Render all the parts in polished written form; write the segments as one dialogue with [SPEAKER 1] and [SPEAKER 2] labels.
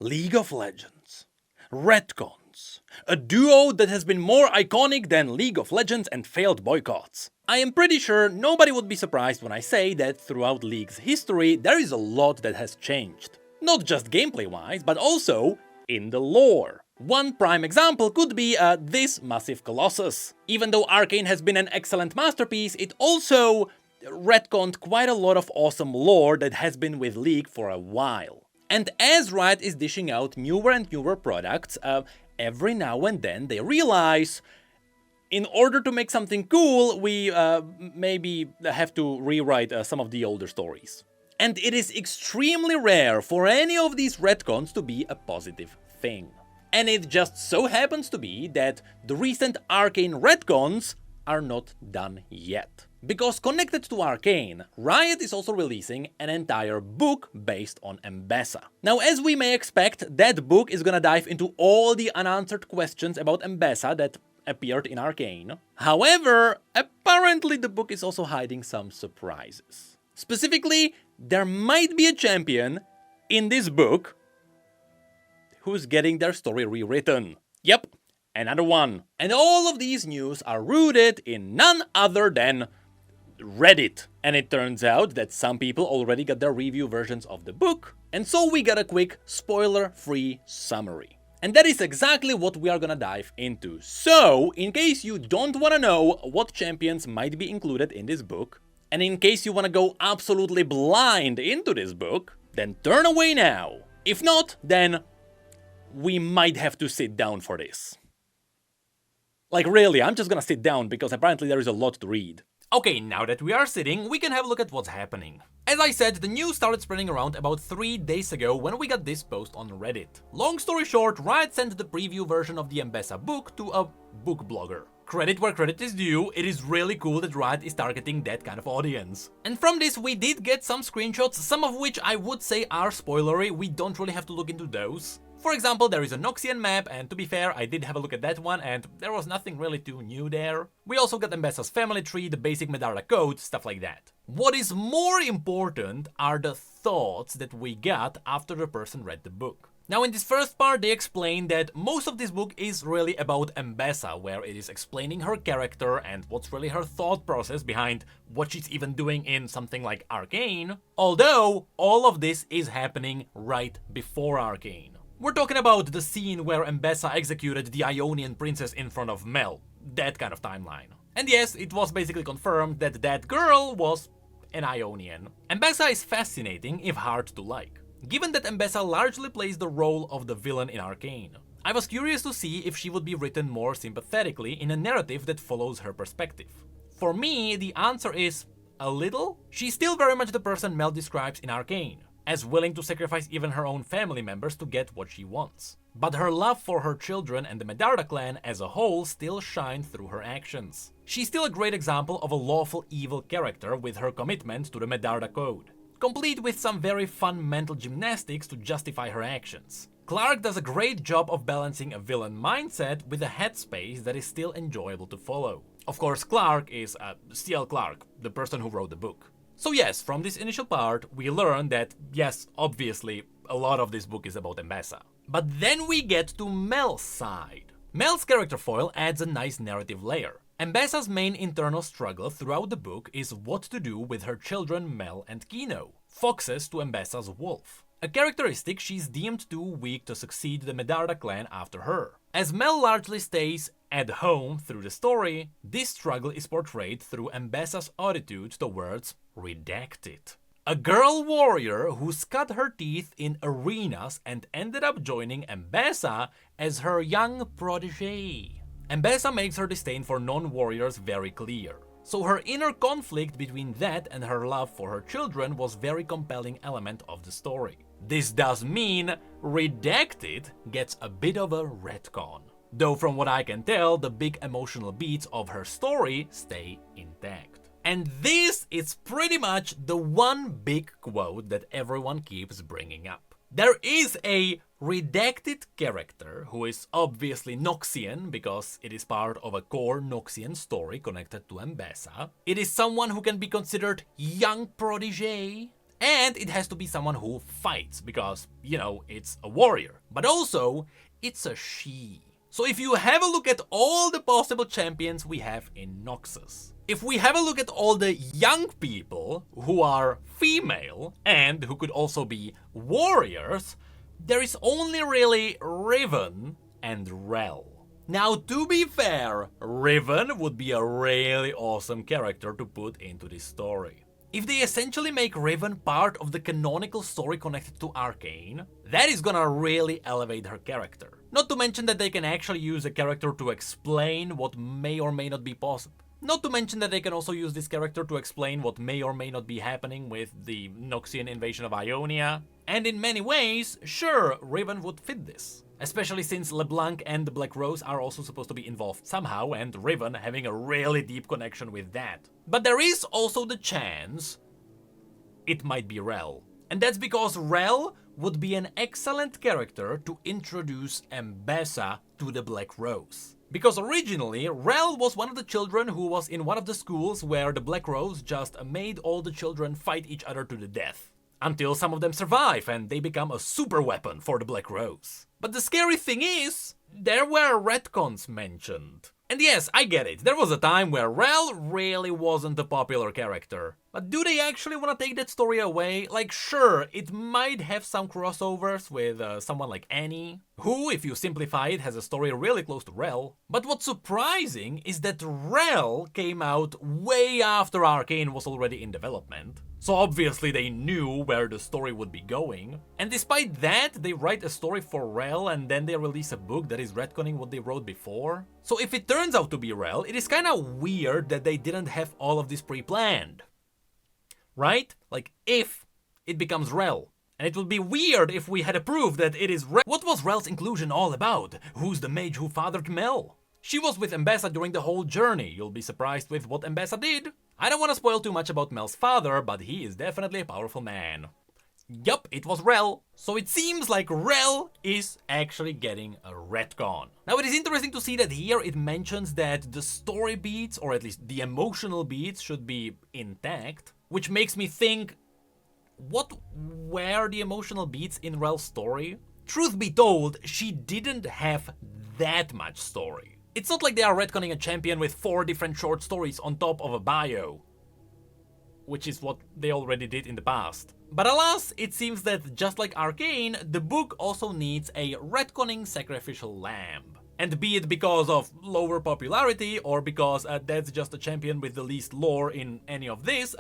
[SPEAKER 1] League of Legends. Retcons. A duo that has been more iconic than League of Legends and failed boycotts. I am pretty sure nobody would be surprised when I say that throughout League's history there is a lot that has changed. Not just gameplay-wise, but also in the lore. One prime example could be this massive colossus. Even though Arcane has been an excellent masterpiece, it also retconned quite a lot of awesome lore that has been with League for a while. And as Riot is dishing out newer and newer products, every now and then they realize in order to make something cool, we maybe have to rewrite some of the older stories. And it is extremely rare for any of these retcons to be a positive thing. And it just so happens to be that the recent Arcane retcons are not done yet. Because connected to Arcane, Riot is also releasing an entire book based on Ambessa. Now, as we may expect, that book is gonna dive into all the unanswered questions about Ambessa that appeared in Arcane. However, apparently the book is also hiding some surprises. Specifically, there might be a champion in this book who's getting their story rewritten. Yep, another one. And all of these news are rooted in none other than Reddit. And it turns out that some people already got their review versions of the book, and so we got a quick spoiler-free summary. And that is exactly what we are gonna dive into. So, in case you don't wanna know what champions might be included in this book, and in case you wanna go absolutely blind into this book, then turn away now. If not, then we might have to sit down for this. Like really, I'm just gonna sit down because apparently there is a lot to read. Okay, now that we are sitting, we can have a look at what's happening. As I said, the news started spreading around about 3 days ago when we got this post on Reddit. Long story short, Riot sent the preview version of the Ambessa book to a book blogger. Credit where credit is due, it is really cool that Riot is targeting that kind of audience. And from this we did get some screenshots, some of which I would say are spoilery, we don't really have to look into those. For example, there is a Noxian map, and to be fair, I did have a look at that one, and there was nothing really too new there. We also got Ambessa's family tree, the basic Medarda code, stuff like that. What is more important are the thoughts that we got after the person read the book. Now in this first part they explain that most of this book is really about Ambessa, where it is explaining her character and what's really her thought process behind what she's even doing in something like Arcane, although all of this is happening right before Arcane. We're talking about the scene where Ambessa executed the Ionian princess in front of Mel, that kind of timeline. And yes, it was basically confirmed that that girl was an Ionian. Ambessa is fascinating, if hard to like, given that Ambessa largely plays the role of the villain in Arcane. I was curious to see if she would be written more sympathetically in a narrative that follows her perspective. For me, the answer is a little. She's still very much the person Mel describes in Arcane, as willing to sacrifice even her own family members to get what she wants. But her love for her children and the Medarda clan as a whole still shine through her actions. She's still a great example of a lawful evil character with her commitment to the Medarda code, complete with some very fun mental gymnastics to justify her actions. Clark does a great job of balancing a villain mindset with a headspace that is still enjoyable to follow. Of course, Clark is C.L. Clark, the person who wrote the book. So yes, from this initial part, we learn that, yes, obviously, a lot of this book is about Ambessa. But then we get to Mel's side. Mel's character foil adds a nice narrative layer. Ambessa's main internal struggle throughout the book is what to do with her children Mel and Kino, foxes to Ambessa's wolf. A characteristic she's deemed too weak to succeed the Medarda clan after her. As Mel largely stays at home through the story, this struggle is portrayed through Ambessa's attitude towards redacted. A girl warrior who's cut her teeth in arenas and ended up joining Ambessa as her young protege. Ambessa makes her disdain for non-warriors very clear, so her inner conflict between that and her love for her children was a very compelling element of the story. This does mean Redacted gets a bit of a retcon, though from what I can tell, the big emotional beats of her story stay intact. And this is pretty much the one big quote that everyone keeps bringing up. There is a redacted character who is obviously Noxian because it is part of a core Noxian story connected to Ambessa. It is someone who can be considered young protege, And it has to be someone who fights, because, it's a warrior. But also, it's a she. So if you have a look at all the possible champions we have in Noxus, if we have a look at all the young people who are female and who could also be warriors, there is only really Riven and Rel. Now, to be fair, Riven would be a really awesome character to put into this story. If they essentially make Riven part of the canonical story connected to Arcane, that is gonna really elevate her character. Not to mention that they can actually use a character to explain what may or may not be possible. Not to mention that they can also use this character to explain what may or may not be happening with the Noxian invasion of Ionia. And in many ways, sure, Riven would fit this. Especially since LeBlanc and the Black Rose are also supposed to be involved somehow, and Riven having a really deep connection with that. But there is also the chance it might be Rel. And that's because Rel would be an excellent character to introduce Ambessa to the Black Rose. Because originally, Rel was one of the children who was in one of the schools where the Black Rose just made all the children fight each other to the death. Until some of them survive and they become a super weapon for the Black Rose. But the scary thing is, there were retcons mentioned. And yes, I get it, there was a time where Rel really wasn't a popular character. But do they actually want to take that story away? Like, sure, it might have some crossovers with someone like Annie, who, if you simplify it, has a story really close to Rel. But what's surprising is that Rel came out way after Arcane was already in development. So obviously they knew where the story would be going. And despite that, they write a story for Rel and then they release a book that is retconning what they wrote before. So if it turns out to be Rel, it is kinda weird that they didn't have all of this pre-planned. Right? Like, if it becomes Rel. And it would be weird if we had a proof that it is Rel. What was Rel's inclusion all about? Who's the mage who fathered Mel? She was with Ambessa during the whole journey. You'll be surprised with what Ambessa did. I don't want to spoil too much about Mel's father, but he is definitely a powerful man. Yup, it was Rel. So it seems like Rel is actually getting a retcon. Now it is interesting to see that here it mentions that the story beats, or at least the emotional beats, should be intact. Which makes me think, what were the emotional beats in Rel's story? Truth be told, she didn't have that much story. It's not like they are retconning a champion with 4 different short stories on top of a bio, which is what they already did in the past. But alas, it seems that just like Arcane, the book also needs a retconning sacrificial lamb. And be it because of lower popularity, or because that's just a champion with the least lore in any of this,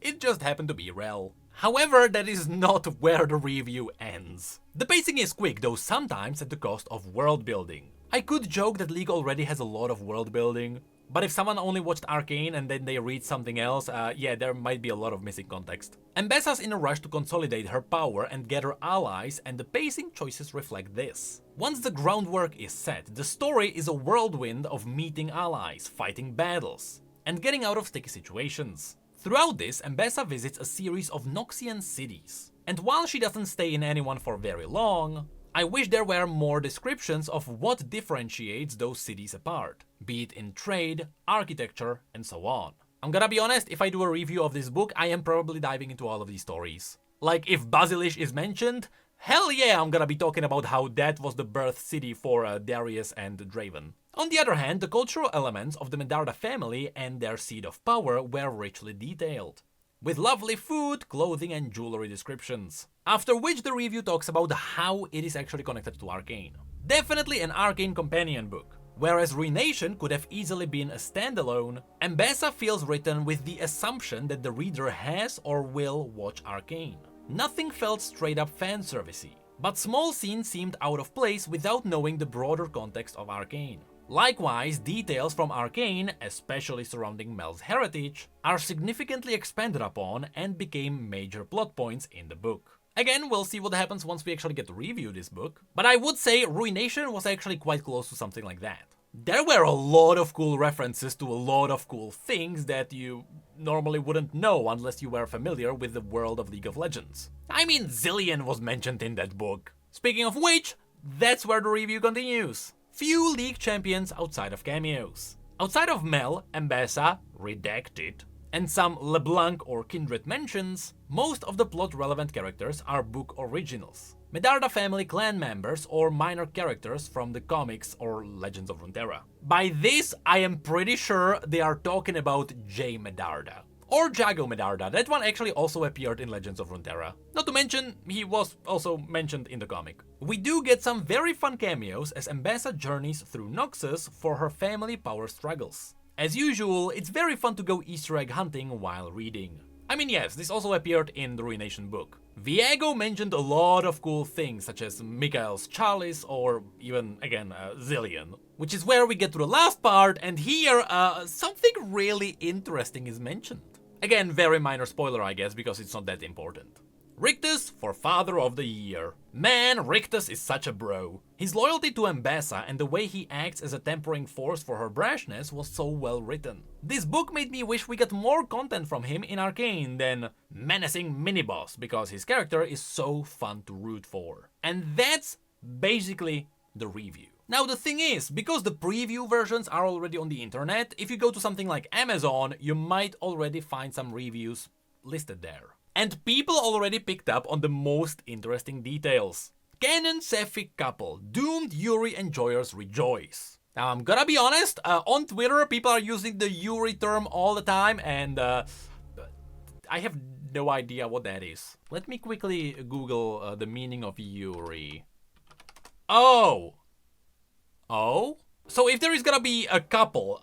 [SPEAKER 1] it just happened to be Rel. However, that is not where the review ends. The pacing is quick, though sometimes at the cost of world building. I could joke that League already has a lot of world building, but if someone only watched Arcane and then they read something else, yeah, there might be a lot of missing context. Ambessa's in a rush to consolidate her power and gather allies, and the pacing choices reflect this. Once the groundwork is set, the story is a whirlwind of meeting allies, fighting battles, and getting out of sticky situations. Throughout this, Ambessa visits a series of Noxian cities, and while she doesn't stay in any one for very long, I wish there were more descriptions of what differentiates those cities apart, be it in trade, architecture, and so on. I'm gonna be honest, if I do a review of this book, I am probably diving into all of these stories. Like, if Basilish is mentioned, hell yeah, I'm gonna be talking about how that was the birth city for Darius and Draven. On the other hand, the cultural elements of the Medarda family and their seat of power were richly detailed, with lovely food, clothing, and jewelry descriptions. After which the review talks about how it is actually connected to Arcane. Definitely an Arcane companion book. Whereas Ruination could have easily been a standalone, Ambessa feels written with the assumption that the reader has or will watch Arcane. Nothing felt straight up fanservice-y, but small scenes seemed out of place without knowing the broader context of Arcane. Likewise, details from Arcane, especially surrounding Mel's heritage, are significantly expanded upon and became major plot points in the book. Again, we'll see what happens once we actually get to review this book, but I would say Ruination was actually quite close to something like that. There were a lot of cool references to a lot of cool things that you normally wouldn't know unless you were familiar with the world of League of Legends. I mean, Zillion was mentioned in that book. Speaking of which, that's where the review continues. Few League champions outside of cameos. Outside of Mel, Ambessa, redacted, and some LeBlanc or kindred mentions, most of the plot-relevant characters are book originals. Medarda family clan members or minor characters from the comics or Legends of Runeterra. By this, I am pretty sure they are talking about J. Medarda. Or Jago Medarda, that one actually also appeared in Legends of Runeterra. Not to mention, he was also mentioned in the comic. We do get some very fun cameos as Ambessa journeys through Noxus for her family power struggles. As usual, it's very fun to go Easter egg hunting while reading. I mean, yes, this also appeared in the Ruination book. Viego mentioned a lot of cool things, such as Mikael's Chalice or even, again, Zillion. Which is where we get to the last part, and here, something really interesting is mentioned. Again, very minor spoiler, I guess, because it's not that important. Rictus for Father of the Year. Man, Rictus is such a bro. His loyalty to Ambessa and the way he acts as a tempering force for her brashness was so well written. This book made me wish we got more content from him in Arcane than menacing mini-boss, because his character is so fun to root for. And that's basically the review. Now the thing is, because the preview versions are already on the internet, if you go to something like Amazon, you might already find some reviews listed there. And people already picked up on the most interesting details. Canon Sapphic couple, doomed Yuri enjoyers rejoice. Now I'm gonna be honest, on Twitter people are using the Yuri term all the time, and I have no idea what that is. Let me quickly Google the meaning of Yuri. Oh! So if there is gonna be a couple,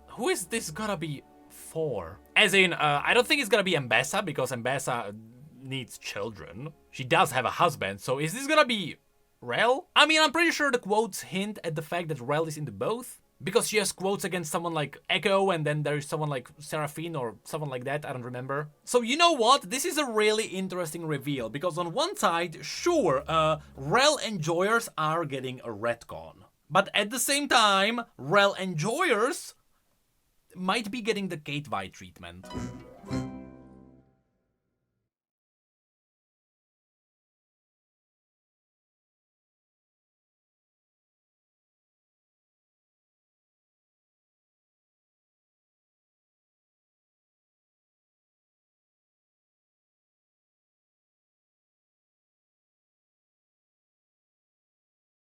[SPEAKER 1] who is this gonna be for? As in, I don't think it's gonna be Ambessa, because Ambessa needs children. She does have a husband, so is this gonna be Rel? I mean, I'm pretty sure the quotes hint at the fact that Rel is into both, because she has quotes against someone like Echo, and then there's someone like Seraphine or someone like that, I don't remember. So you know what? This is a really interesting reveal, because on one side, sure, Rel enjoyers are getting a retcon. But at the same time, Rel enjoyers might be getting the Kate Vi treatment.